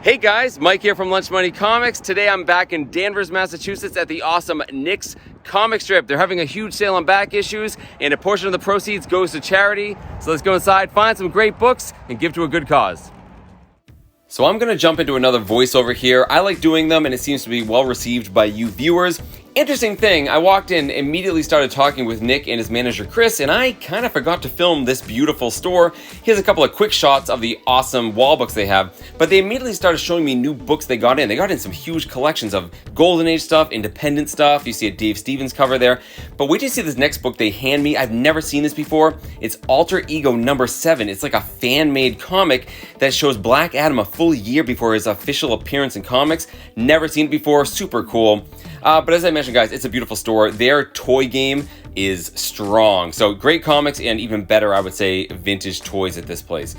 Hey guys, Mike here from Lunch Money Comics. Today I'm back in Danvers, Massachusetts at the awesome Nick's comic strip. They're having a huge sale on back issues and a portion of the proceeds goes to charity. So let's go inside, find some great books and give to a good cause. So I'm gonna jump into another voiceover here. I like doing them and it seems to be well received by you viewers. Interesting thing, I walked in, immediately started talking with Nick and his manager Chris, and I kind of forgot to film this beautiful store. Here's a couple of quick shots of the awesome wall books they have, but they immediately started showing me new books they got in. They got in some huge collections of Golden Age stuff, independent stuff. You see a Dave Stevens cover there. But wait till you see this next book they hand me. I've never seen this before. It's Alter Ego #7. It's like a fan-made comic that shows Black Adam a full year before his official appearance in comics. Never seen it before, super cool. But as I mentioned, guys, it's a beautiful store. Their toy game is strong. So great comics and even better, I would say, vintage toys at this place.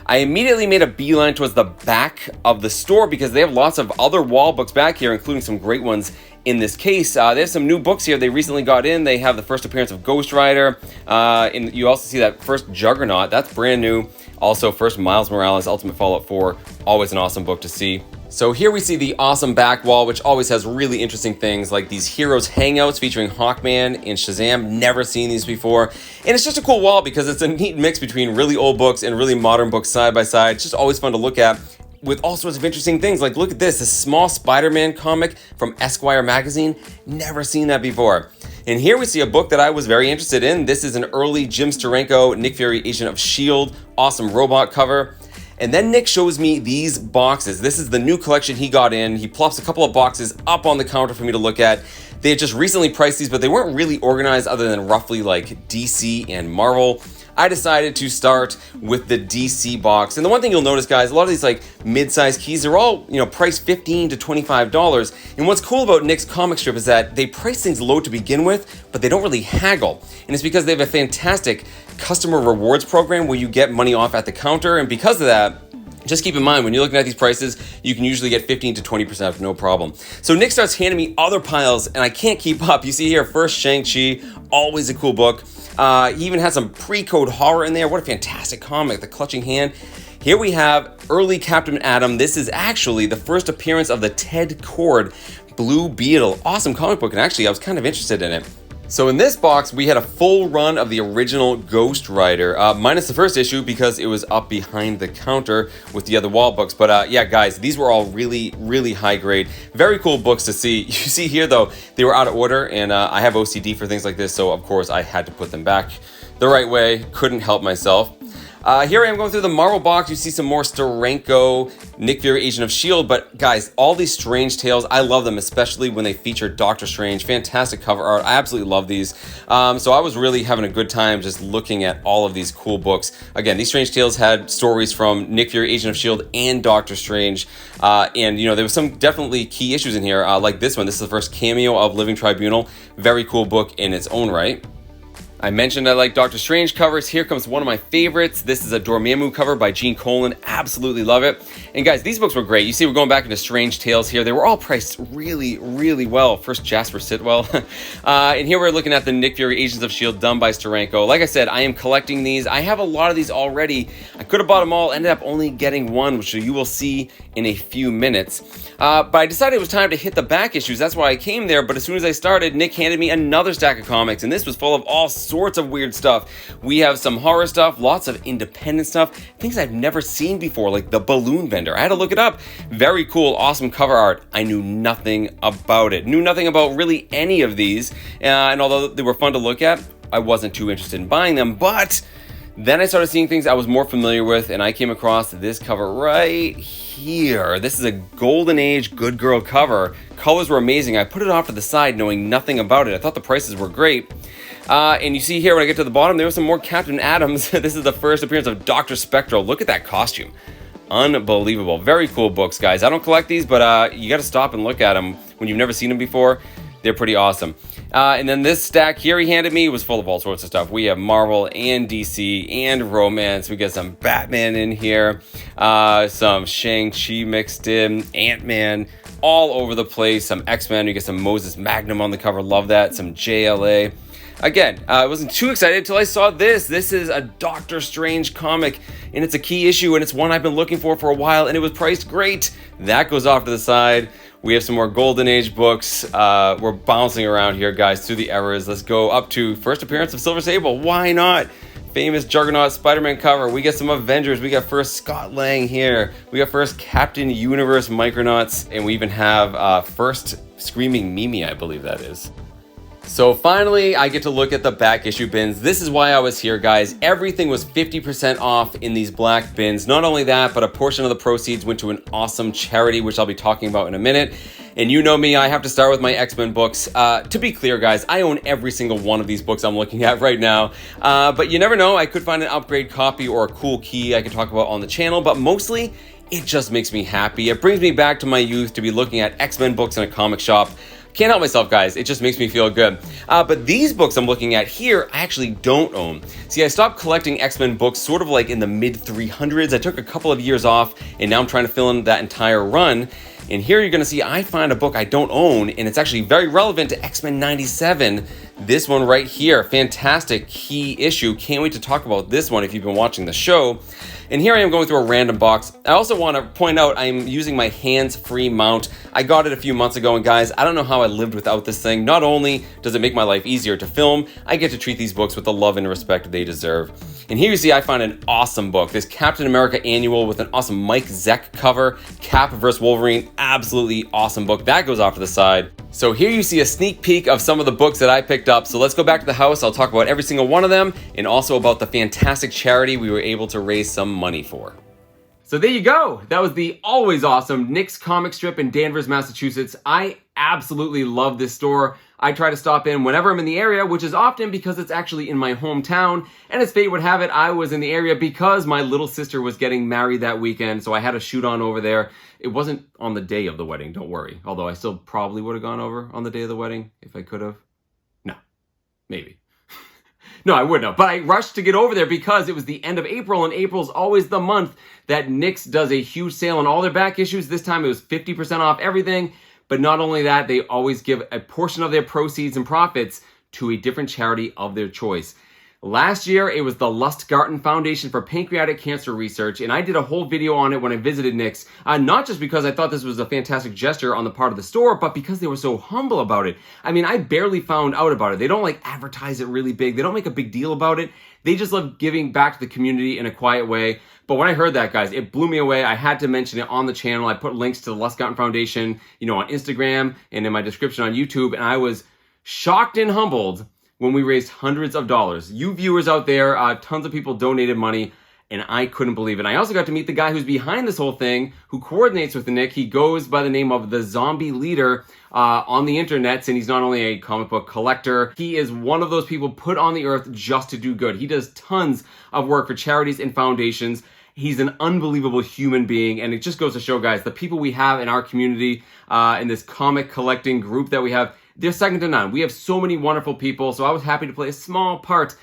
I immediately made a beeline towards the back of the store because they have lots of other wall books back here, including some great ones in this case. They have some new books here they recently got in. They have the first appearance of Ghost Rider. And you also see that first Juggernaut. That's brand new. Also, first Miles Morales, Ultimate Fallout 4. Always an awesome book to see. So here we see the awesome back wall, which always has really interesting things like these Heroes Hangouts featuring Hawkman and Shazam. Never seen these before. And it's just a cool wall because it's a neat mix between really old books and really modern books side by side. It's just always fun to look at with all sorts of interesting things. Like, look at this small Spider-Man comic from Esquire magazine. Never seen that before. And here we see a book that I was very interested in. This is an early Jim Steranko, Nick Fury, Agent of S.H.I.E.L.D. Awesome robot cover. And then Nick shows me these boxes. This is the new collection he got in. He plops a couple of boxes up on the counter for me to look at. They had just recently priced these, but they weren't really organized other than roughly like DC and Marvel. I decided to start with the DC box. And the one thing you'll notice, guys, a lot of these like mid-size keys, they're all, priced $15 to $25. And what's cool about Nick's comic strip is that they price things low to begin with, but they don't really haggle. And it's because they have a fantastic customer rewards program where you get money off at the counter. And because of that, just keep in mind, when you're looking at these prices, you can usually get 15 to 20% off, no problem. So Nick starts handing me other piles, and I can't keep up. You see here, first Shang-Chi, always a cool book. He even has some pre-code horror in there. What a fantastic comic, The Clutching Hand. Here we have early Captain Atom. This is actually the first appearance of the Ted Kord Blue Beetle. Awesome comic book, and actually I was kind of interested in it. So in this box, we had a full run of the original Ghost Rider, minus the first issue because it was up behind the counter with the other wall books. But yeah, guys, these were all really, really high grade. Very cool books to see. You see here, though, they were out of order, and I have OCD for things like this, so of course I had to put them back the right way. Couldn't help myself. Here I am going through the Marvel box. You see some more Steranko, Nick Fury, Agent of S.H.I.E.L.D. But guys, all these Strange Tales, I love them, especially when they feature Doctor Strange. Fantastic cover art. I absolutely love these. So I was really having a good time just looking at all of these cool books. Again, these Strange Tales had stories from Nick Fury, Agent of S.H.I.E.L.D. and Doctor Strange. And there was some definitely key issues in here, like this one. This is the first cameo of Living Tribunal. Very cool book in its own right. I mentioned I like Doctor Strange covers. Here comes one of my favorites. This is a Dormammu cover by Gene Colan. Absolutely love it. And guys, these books were great. You see, we're going back into Strange Tales here. They were all priced really, really well. First, Jasper Sitwell. And here we're looking at the Nick Fury Agents of S.H.I.E.L.D. done by Steranko. Like I said, I am collecting these. I have a lot of these already. I could have bought them all, ended up only getting one, which you will see in a few minutes. But I decided it was time to hit the back issues. That's why I came there. But as soon as I started, Nick handed me another stack of comics, and this was full of all sorts of weird stuff. We have some horror stuff, lots of independent stuff, things I've never seen before, like the Balloon Vendor. I had to look it up. Very cool, awesome cover art. I knew nothing about it. Knew nothing about really any of these. And although they were fun to look at, I wasn't too interested in buying them. But then I started seeing things I was more familiar with, and I came across this cover right here. This is a Golden Age Good Girl cover. Colors were amazing. I put it off to the side knowing nothing about it. I thought the prices were great. And you see here, when I get to the bottom, there was some more Captain Atoms. This is the first appearance of Dr. Spectral. Look at that costume. Unbelievable. Very cool books, guys. I don't collect these, but you got to stop and look at them when you've never seen them before. They're pretty awesome. And then this stack here he handed me was full of all sorts of stuff. We have Marvel and DC and romance. We got some Batman in here, some Shang-Chi mixed in, Ant-Man, all over the place. Some X-Men. You get some Moses Magnum on the cover. Love that. Some JLA. Again, I wasn't too excited until I saw this. This is a Doctor Strange comic, and it's a key issue, and it's one I've been looking for a while, and it was priced great. That goes off to the side. We have some more Golden Age books. We're bouncing around here, guys, through the eras. Let's go up to first appearance of Silver Sable. Why not? Famous Juggernaut Spider-Man cover. We get some Avengers. We got first Scott Lang here. We got first Captain Universe Micronauts. And we even have first Screaming Mimi, I believe that is. So finally, I get to look at the back issue bins. This is why I was here, guys. Everything was 50% off in these black bins. Not only that, but a portion of the proceeds went to an awesome charity, which I'll be talking about in a minute. And you know me, I have to start with my X-Men books. To be clear, guys, I own every single one of these books I'm looking at right now. But you never know, I could find an upgrade copy or a cool key I could talk about on the channel, but mostly, it just makes me happy. It brings me back to my youth to be looking at X-Men books in a comic shop. Can't help myself, guys. It just makes me feel good. But these books I'm looking at here, I actually don't own. See, I stopped collecting X-Men books sort of like in the mid-300s. I took a couple of years off, and now I'm trying to fill in that entire run. And here you're gonna see I find a book I don't own, and it's actually very relevant to X-Men 97. This one right here, fantastic key issue. Can't wait to talk about this one if you've been watching the show. And here I am going through a random box. I also want to point out I'm using my hands-free mount. I got it a few months ago, and guys, I don't know how I lived without this thing. Not only does it make my life easier to film, I get to treat these books with the love and respect they deserve. And here you see I find an awesome book. This Captain America Annual with an awesome Mike Zeck cover. Cap vs. Wolverine, absolutely awesome book. That goes off to the side. So here you see a sneak peek of some of the books that I picked up. So let's go back to the house. I'll talk about every single one of them and also about the fantastic charity we were able to raise some money for. So there you go. That was the always awesome Nick's comic strip in Danvers, Massachusetts. I absolutely love this store. I try to stop in whenever I'm in the area, which is often because it's actually in my hometown. And as fate would have it, I was in the area because my little sister was getting married that weekend, so I had to shoot on over there. It wasn't on the day of the wedding, don't worry. Although I still probably would have gone over on the day of the wedding if I could have. No, maybe. No, I wouldn't have. But I rushed to get over there because it was the end of April, and April's always the month that Nick's does a huge sale on all their back issues. This time it was 50% off everything. But not only that, they always give a portion of their proceeds and profits to a different charity of their choice. Last year, it was the Lustgarten Foundation for Pancreatic Cancer Research, and I did a whole video on it when I visited Nick's, not just because I thought this was a fantastic gesture on the part of the store, but because they were so humble about it. I mean, I barely found out about it. They don't like advertise it really big. They don't make a big deal about it. They just love giving back to the community in a quiet way. But when I heard that, guys, it blew me away. I had to mention it on the channel. I put links to the Lustgarten Foundation, on Instagram and in my description on YouTube, and I was shocked and humbled when we raised hundreds of dollars. You viewers out there, tons of people donated money, and I couldn't believe it. I also got to meet the guy who's behind this whole thing, who coordinates with Nick. He goes by the name of the Zombie Leader on the internets, and he's not only a comic book collector, he is one of those people put on the earth just to do good. He does tons of work for charities and foundations. He's an unbelievable human being, and it just goes to show, guys, the people we have in our community, in this comic collecting group that we have, they're second to none. We have so many wonderful people, so I was happy to play a small part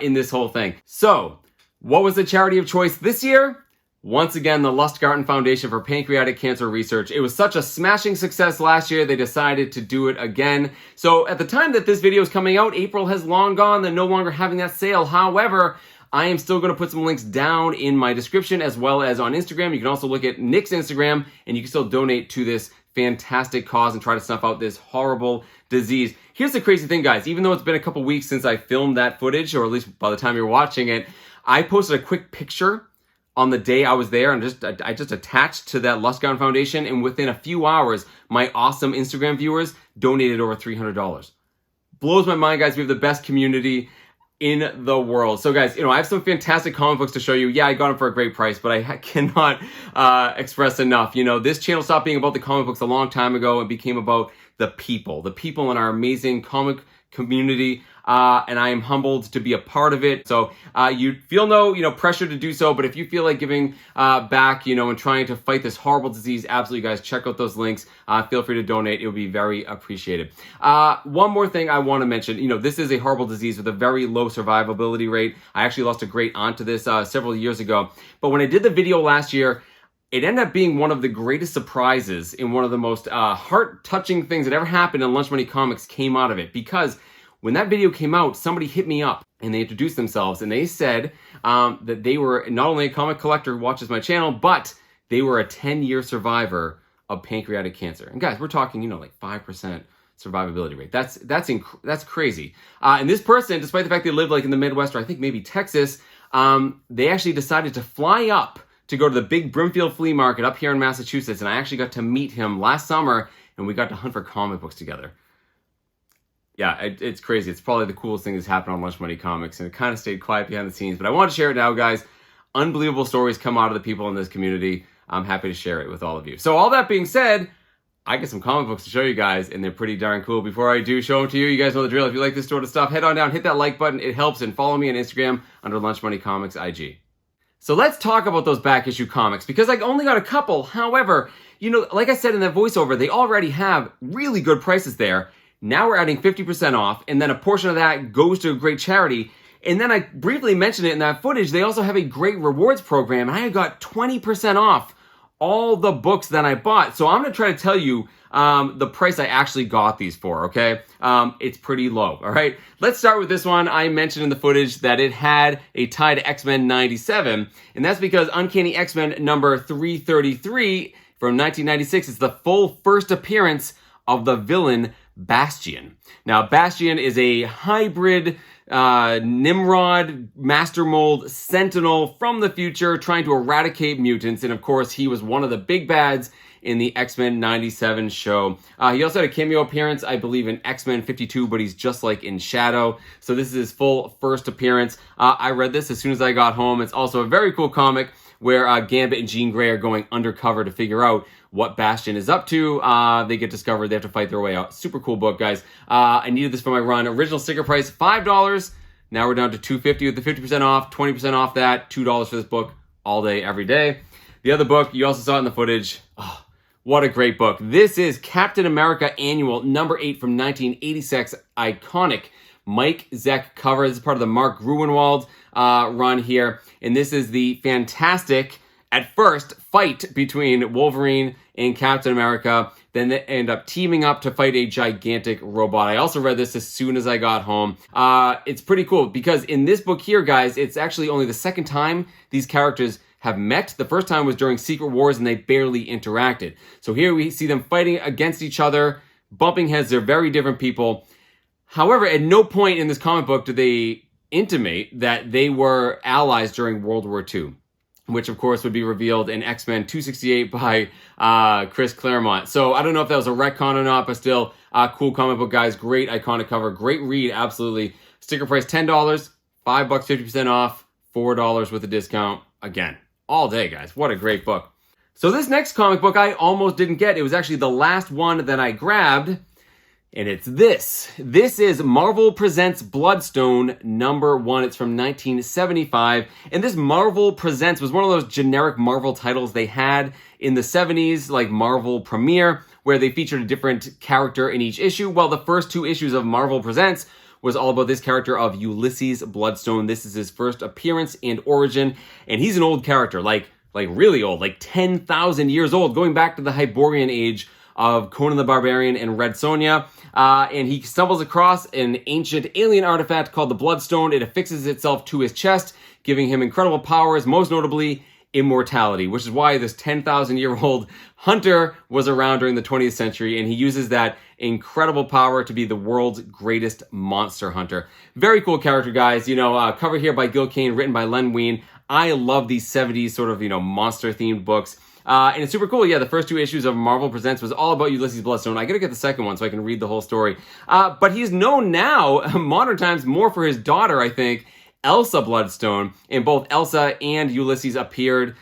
in this whole thing. So, what was the charity of choice this year? Once again, the Lustgarten Foundation for Pancreatic Cancer Research. It was such a smashing success last year, they decided to do it again. So, at the time that this video is coming out, April has long gone. They're no longer having that sale. However, I am still going to put some links down in my description as well as on Instagram. You can also look at Nick's Instagram, and you can still donate to this fantastic cause and try to snuff out this horrible disease. Here's the crazy thing, guys. Even though it's been a couple weeks since I filmed that footage, or at least by the time you're watching it, I posted a quick picture on the day I was there, and I just attached to that Lustgarten Foundation, and within a few hours, my awesome Instagram viewers donated over $300. Blows my mind, guys. We have the best community in the world. So guys, I have some fantastic comic books to show you. Yeah, I got them for a great price, but I cannot express enough. This channel stopped being about the comic books a long time ago and became about the people in our amazing comic community. And I am humbled to be a part of it. So you feel no, pressure to do so, but if you feel like giving back, and trying to fight this horrible disease, absolutely, guys, check out those links. Feel free to donate. It would be very appreciated. One more thing I want to mention, this is a horrible disease with a very low survivability rate. I actually lost a great aunt to this several years ago. But when I did the video last year, it ended up being one of the greatest surprises and one of the most heart-touching things that ever happened in Lunch Money Comics came out of it, because when that video came out, somebody hit me up and they introduced themselves and they said that they were not only a comic collector who watches my channel, but they were a 10-year survivor of pancreatic cancer. And guys, we're talking, you know, like 5% survivability rate. That's crazy. And this person, despite the fact they lived like in the Midwest or I think maybe Texas, they actually decided to fly up to go to the big Brimfield flea market up here in Massachusetts. And I actually got to meet him last summer and we got to hunt for comic books together. Yeah, it's crazy. It's probably the coolest thing that's happened on Lunch Money Comics, and it kind of stayed quiet behind the scenes, but I want to share it now, guys. Unbelievable stories come out of the people in this community. I'm happy to share it with all of you. So all that being said, I got some comic books to show you guys, and they're pretty darn cool. Before I do show them to you, you guys know the drill. If you like this sort of stuff, head on down, hit that like button. It helps, and follow me on Instagram under Lunch Money Comics IG. So let's talk about those back issue comics, because I only got a couple. However, you know, like I said in that voiceover, they already have really good prices there. Now we're adding 50% off, and then a portion of that goes to a great charity. And then I briefly mentioned it in that footage. They also have a great rewards program, and I got 20% off all the books that I bought. So I'm going to try to tell you the price I actually got these for, okay? It's pretty low, all right? Let's start with this one. I mentioned in the footage that it had a tie to X-Men 97, and that's because Uncanny X-Men number 333 from 1996 is the full first appearance of the villain Bastion. Now, Bastion is a hybrid Nimrod, Master Mold, Sentinel from the future trying to eradicate mutants. And of course, he was one of the big bads in the X-Men 97 show. He also had a cameo appearance, I believe, in X-Men 52, but he's just like in shadow. So this is his full first appearance. I read this as soon as I got home. It's also a very cool comic where Gambit and Jean Grey are going undercover to figure out what Bastion is up to. They get discovered. They have to fight their way out. Super cool book, guys. I needed this for my run. Original sticker price, $5. Now we're down to $2.50 with the 50% off, 20% off that, $2 for this book all day, every day. The other book, you also saw it in the footage. Oh, what a great book. This is Captain America Annual number 8 from 1986. Iconic Mike Zeck cover. This is part of the Mark Gruenwald run here. And this is the fantastic, at first, fight between Wolverine and Captain America. Then they end up teaming up to fight a gigantic robot. I also read this as soon as I got home. It's pretty cool because in this book here, guys, it's actually only the second time these characters have met. The first time was during Secret Wars and they barely interacted. So here we see them fighting against each other, bumping heads. They're very different people. However, at no point in this comic book do they intimate that they were allies during World War II, which of course would be revealed in X-Men 268 by Chris Claremont. So I don't know if that was a retcon or not, but still, cool comic book, guys. Great iconic cover, great read, absolutely. Sticker price $10, $5, 50% off, $4 with a discount. Again, all day, guys. What a great book. So this next comic book I almost didn't get. It was actually the last one that I grabbed. And it's this. This is Marvel Presents Bloodstone number 1. It's from 1975. And this Marvel Presents was one of those generic Marvel titles they had in the 70s, like Marvel Premiere, where they featured a different character in each issue. Well, the first 2 issues of Marvel Presents was all about this character of Ulysses Bloodstone. This is his first appearance and origin. And he's an old character, like really old, like 10,000 years old, going back to the Hyborian age of Conan the Barbarian and Red Sonja. And he stumbles across an ancient alien artifact called the Bloodstone. It affixes itself to his chest, giving him incredible powers, most notably immortality, which is why this 10,000-year-old hunter was around during the 20th century, and he uses that incredible power to be the world's greatest monster hunter. Very cool character, guys. You know, cover here by Gil Kane, written by Len Wein. I love these 70s sort of, monster-themed books. And it's super cool. Yeah, the first 2 issues of Marvel Presents was all about Ulysses Bloodstone. I gotta get the second one so I can read the whole story. But he's known now, modern times, more for his daughter, I think, Elsa Bloodstone. And both Elsa and Ulysses appeared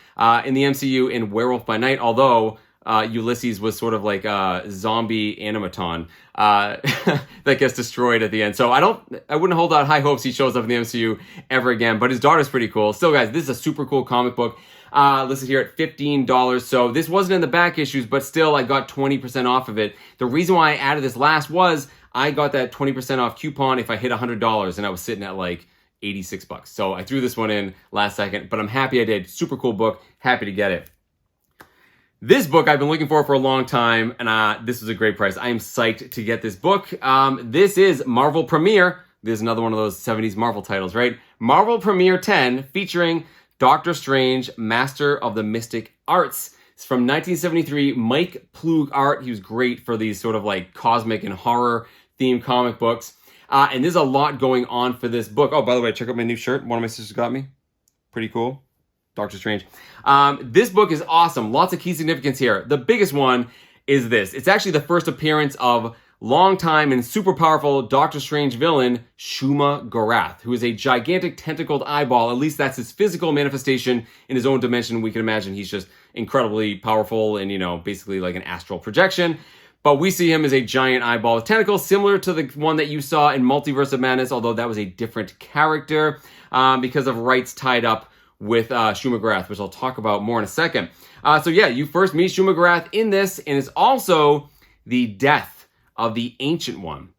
in the MCU in Werewolf by Night, although Ulysses was sort of like a zombie animaton that gets destroyed at the end. So I wouldn't hold out high hopes he shows up in the MCU ever again, but his daughter's pretty cool. Still, guys, this is a super cool comic book. Listed here at $15. So this wasn't in the back issues, but still I got 20% off of it. The reason why I added this last was I got that 20% off coupon if I hit $100, and I was sitting at like $86. So I threw this one in last second, but I'm happy I did. Super cool book. Happy to get it. This book I've been looking for a long time, and this was a great price. I am psyched to get this book. This is Marvel Premiere. There's another one of those 70s Marvel titles, right? Marvel Premiere 10, featuring Doctor Strange, Master of the Mystic Arts. It's from 1973, Mike Ploog art. He was great for these sort of like cosmic and horror themed comic books. And there's a lot going on for this book. Oh, by the way, check out my new shirt. One of my sisters got me. Pretty cool. Doctor Strange. This book is awesome. Lots of key significance here. The biggest one is this. It's actually the first appearance of longtime and super powerful Doctor Strange villain, Shuma Gorath, who is a gigantic tentacled eyeball. At least that's his physical manifestation in his own dimension. We can imagine he's just incredibly powerful and, you know, basically like an astral projection. But we see him as a giant eyeball with tentacles, similar to the one that you saw in Multiverse of Madness, although that was a different character because of rights tied up with Shuma Gorath, which I'll talk about more in a second. So yeah, you first meet Shuma Gorath in this, and it's also the death of the Ancient One,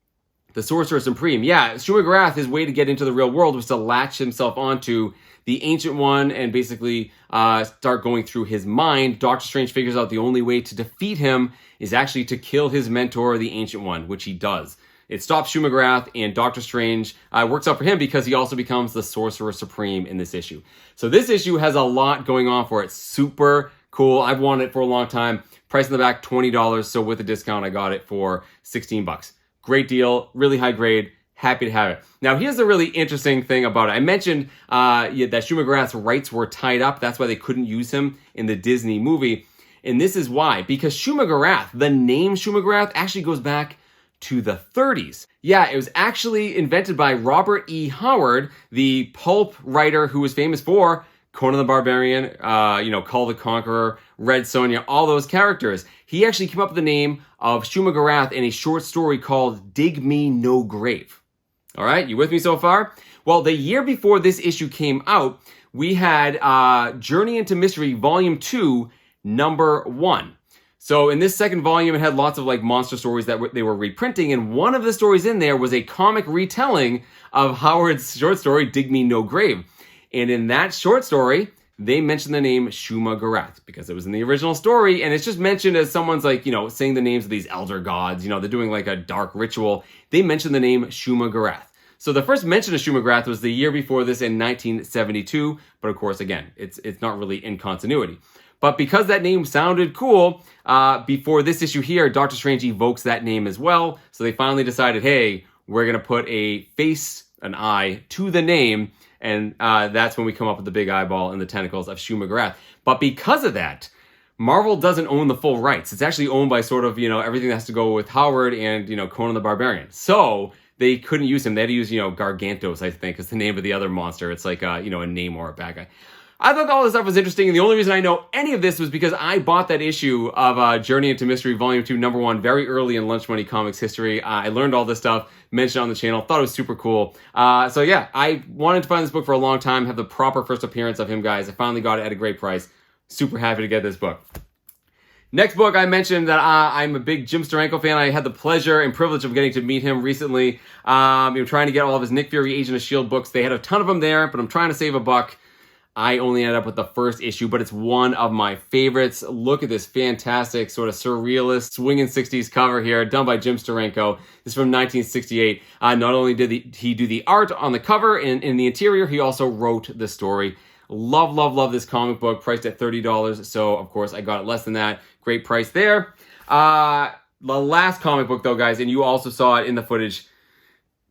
the Sorcerer Supreme. Yeah, Shuma Gorath, his way to get into the real world was to latch himself onto the Ancient One and basically start going through his mind. Doctor Strange figures out the only way to defeat him is actually to kill his mentor, the Ancient One, which he does. It stops Shuma Gorath, and Doctor Strange works out for him because he also becomes the Sorcerer Supreme in this issue. So this issue has a lot going on for it. Super cool. I've wanted it for a long time. Price in the back, $20. So with a discount, I got it for 16 bucks. Great deal, really high grade. Happy to have it. Now, here's the really interesting thing about it. I mentioned that Shuma Gorath's rights were tied up. That's why they couldn't use him in the Disney movie. And this is why. Because Shuma Gorath, the name Shuma Gorath, actually goes back to the 30s. Yeah, it was actually invented by Robert E. Howard, the pulp writer who was famous for Conan the Barbarian, Kull the Conqueror, Red Sonja, all those characters. He actually came up with the name of Shuma Gorath in a short story called Dig Me No Grave. All right, you with me so far? Well, the year before this issue came out, we had Journey into Mystery Volume 2, Number 1. So in this second volume, it had lots of like monster stories that they were reprinting, and one of the stories in there was a comic retelling of Howard's short story, Dig Me No Grave. And in that short story, they mentioned the name Shuma Gorath because it was in the original story, and it's just mentioned as someone's like, saying the names of these elder gods, they're doing like a dark ritual. They mentioned the name Shuma Gorath. So the first mention of Shuma Gorath was the year before this in 1972, but of course, again, it's not really in continuity. But because that name sounded cool, before this issue here, Doctor Strange evokes that name as well. So they finally decided, hey, we're going to put a face, an eye, to the name. And that's when we come up with the big eyeball and the tentacles of Shuma Gorath. But because of that, Marvel doesn't own the full rights. It's actually owned by sort of, everything that has to go with Howard and, Conan the Barbarian. So they couldn't use him. They had to use, Gargantos, I think, is the name of the other monster. It's like, a Namor, a bad guy. I thought all this stuff was interesting, and the only reason I know any of this was because I bought that issue of Journey into Mystery Volume 2, Number 1, very early in Lunch Money Comics history. I learned all this stuff, mentioned it on the channel, thought it was super cool. So yeah, I wanted to find this book for a long time, have the proper first appearance of him, guys. I finally got it at a great price. Super happy to get this book. Next book, I mentioned that I'm a big Jim Steranko fan. I had the pleasure and privilege of getting to meet him recently. Trying to get all of his Nick Fury Agent of S.H.I.E.L.D. books. They had a ton of them there, but I'm trying to save a buck. I only ended up with the first issue, but it's one of my favorites. Look at this fantastic sort of surrealist swinging 60s cover here, done by Jim Steranko. This is from 1968. Not only did he do the art on the cover and in the interior, he also wrote the story. Love, love, love this comic book, priced at $30. So, of course, I got it less than that. Great price there. The last comic book, though, guys, and you also saw it in the footage.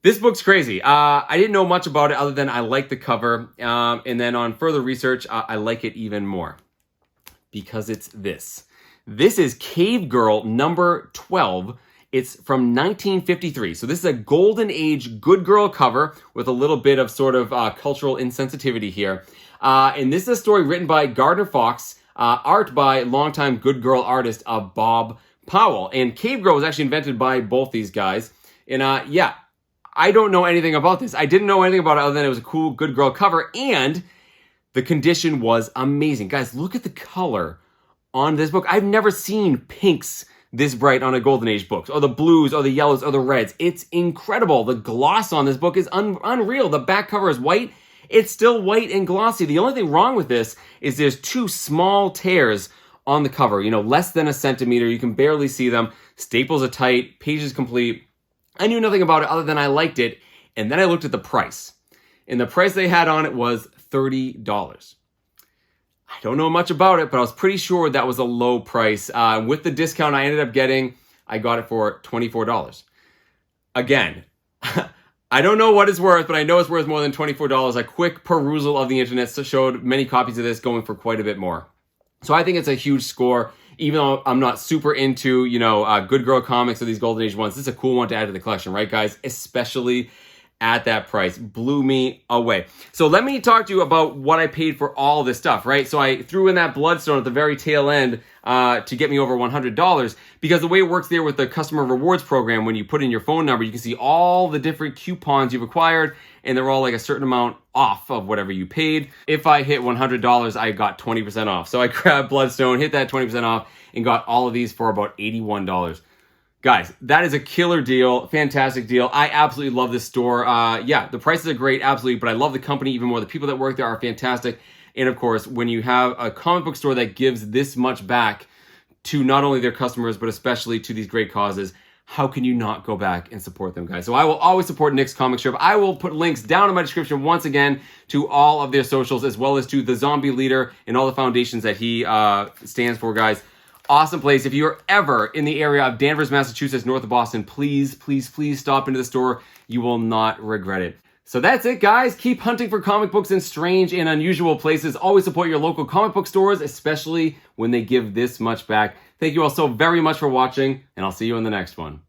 This book's crazy. I didn't know much about it other than I like the cover. And then on further research, I like it even more. Because it's this. This is Cave Girl number 12. It's from 1953. So this is a golden age good girl cover with a little bit of sort of cultural insensitivity here. And this is a story written by Gardner Fox, art by longtime good girl artist Bob Powell. And Cave Girl was actually invented by both these guys. And yeah. I don't know anything about this. I didn't know anything about it other than it was a cool good girl cover, and the condition was amazing. Guys, look at the color on this book. I've never seen pinks this bright on a Golden Age book, or the blues, or the yellows, or the reds. It's incredible. The gloss on this book is unreal. The back cover is white. It's still white and glossy. The only thing wrong with this is there's two small tears on the cover, less than a centimeter. You can barely see them. Staples are tight, page is complete. I knew nothing about it other than I liked it. And then I looked at the price. And the price they had on it was $30. I don't know much about it, but I was pretty sure that was a low price. With the discount I ended up getting, I got it for $24. Again, I don't know what it's worth, but I know it's worth more than $24. A quick perusal of the internet showed many copies of this going for quite a bit more. So I think it's a huge score, even though I'm not super into, Good Girl comics or these Golden Age ones. This is a cool one to add to the collection, right, guys? Especially at that price. Blew me away. So let me talk to you about what I paid for all this stuff, right? So I threw in that Bloodstone at the very tail end to get me over $100, because the way it works there with the customer rewards program, when you put in your phone number, you can see all the different coupons you've acquired, and they're all like a certain amount off of whatever you paid. If I hit $100, I got 20% off. So I grabbed Bloodstone, hit that 20% off, and got all of these for about $81. Guys, that is a killer deal, fantastic deal. I absolutely love this store. Yeah, the prices are great, absolutely, but I love the company even more. The people that work there are fantastic. And of course, when you have a comic book store that gives this much back to not only their customers, but especially to these great causes, how can you not go back and support them, guys? So I will always support Nick's Comic Strip. I will put links down in my description once again to all of their socials, as well as to the Zombie Leader and all the foundations that he stands for, guys. Awesome place. If you're ever in the area of Danvers, Massachusetts, north of Boston, please, please, please stop into the store. You will not regret it. So that's it, guys. Keep hunting for comic books in strange and unusual places. Always support your local comic book stores, especially when they give this much back. Thank you all so very much for watching, and I'll see you in the next one.